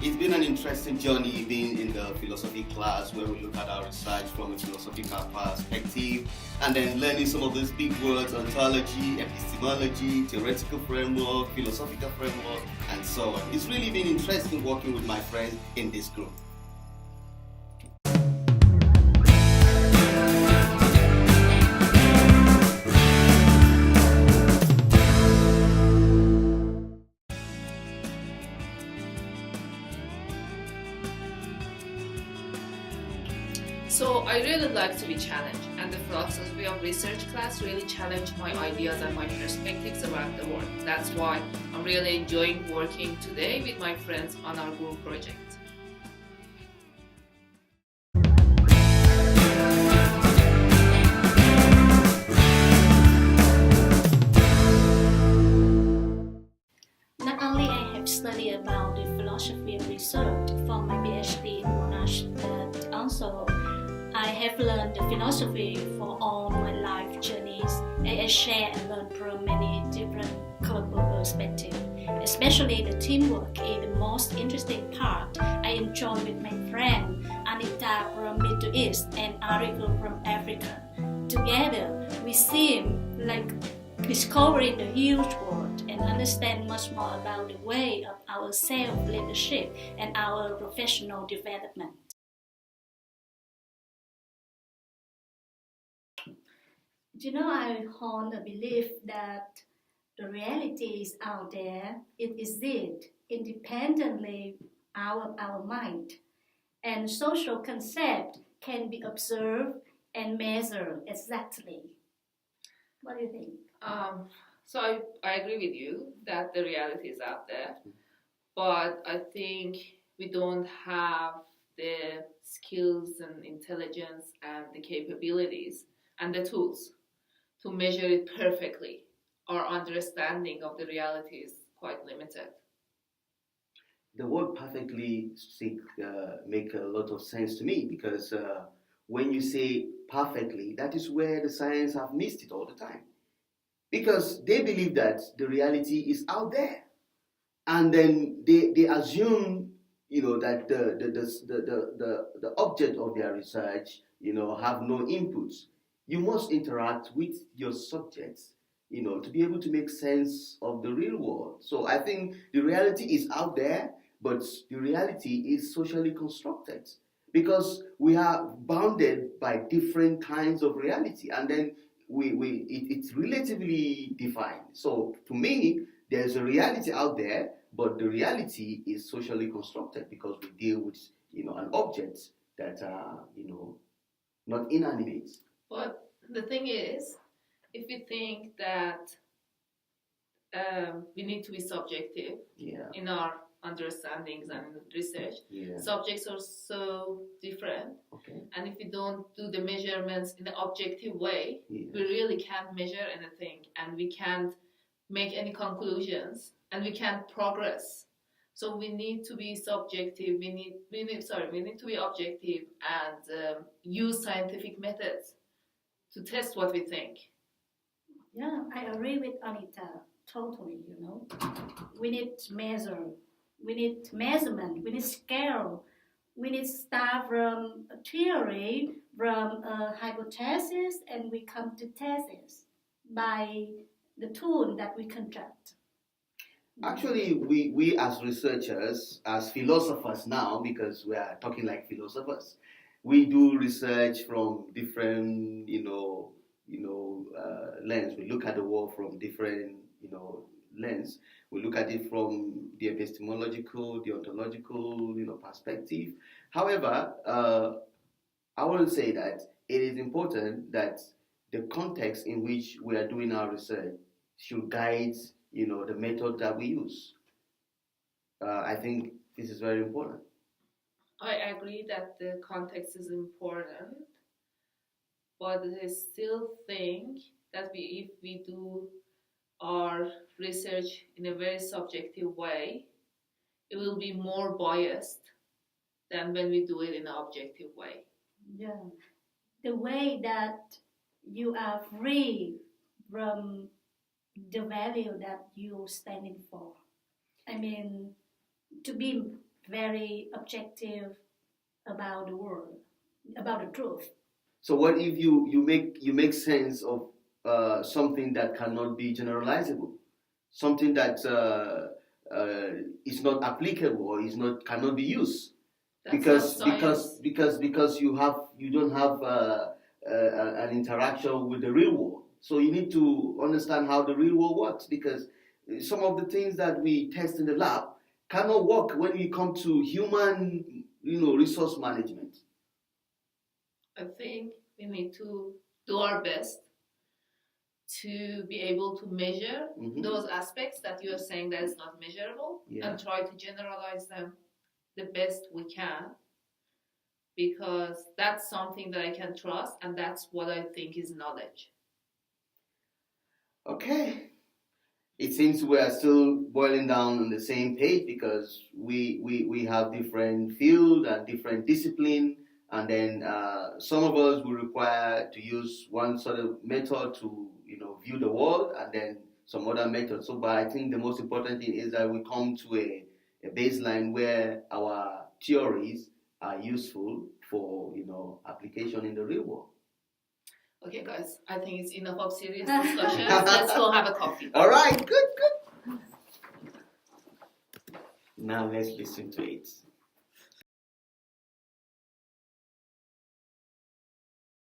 It's been an interesting journey being in the philosophy class where we look at our research from a philosophical perspective and then learning some of those big words, ontology, epistemology, theoretical framework, philosophical framework, and so on. It's really been interesting working with my friends in this group. So I really like to be challenged, and the philosophy of research class really challenged my ideas and my perspectives around the world. That's why I'm really enjoying working today with my friends on our group project. Not only I have studied about the philosophy of research for my PhD in Monash, but also I have learned the philosophy for all my life journeys. I share and learn from many different global perspectives. Especially the teamwork is the most interesting part. I enjoy with my friend Anita from Middle East and Ariko from Africa. Together, we seem like discovering the huge world and understand much more about the way of our self-leadership and our professional development. I hold a belief that the reality is out there. It exists independently out of our mind, and social concept can be observed and measured exactly. What do you think? So I agree with you that the reality is out there, but I think we don't have the skills and intelligence and the capabilities and the tools to measure it perfectly. Our understanding of the reality is quite limited. The word perfectly make a lot of sense to me because when you say perfectly, that is where the science have missed it all the time. Because they believe that the reality is out there, and then they assume that the object of their research have no inputs. You must interact with your subjects to be able to make sense of the real world. So I think the reality is out there, but the reality is socially constructed because we are bounded by different kinds of reality, and then it's relatively defined. So to me, there's a reality out there, but the reality is socially constructed because we deal with an object that are not inanimate. But the thing is, if you think that we need to be subjective Yeah. in our understandings and research, Yeah. subjects are so different, Okay. and if we don't do the measurements in an objective way, Yeah. we really can't measure anything, and we can't make any conclusions, and we can't progress. So we need to be subjective. We need to be objective and use scientific methods to test what we think. Yeah, I agree with Anita totally. We need measure, we need measurement, we need scale, we need start from a theory, from a hypothesis, and we come to thesis by the tool that we conduct. Actually, we as researchers, as philosophers now, because we are talking like philosophers, we do research from different, lens. We look at the world from different, lens. We look at it from the epistemological, the ontological, perspective. However, I want to say that it is important that the context in which we are doing our research should guide, the method that we use. I think this is very important. I agree that the context is important, but I still think that if we do our research in a very subjective way, it will be more biased than when we do it in an objective way. Yeah, the way that you are free from the value that you standing for. I mean, to be very objective about the world, about the truth. So what if you make sense of something that cannot be generalizable, something that is not applicable or cannot be used That's not science. because you don't have an interaction with the real world. So you need to understand how the real world works, because some of the things that we test in the lab cannot work when we come to human, resource management. I think we need to do our best to be able to measure Mhm. those aspects that you are saying that is not measurable, Yeah. and try to generalize them the best we can, because that's something that I can trust, and that's what I think is knowledge. Okay. It seems we are still boiling down on the same page, because we have different field and different discipline, and then some of us will require to use one sort of method to view the world, and then some other method. So, but I think the most important thing is that we come to a baseline where our theories are useful for application in the real world. Okay, guys, I think it's enough of serious discussions. Let's go have a coffee. All right, good. Now let's listen to it.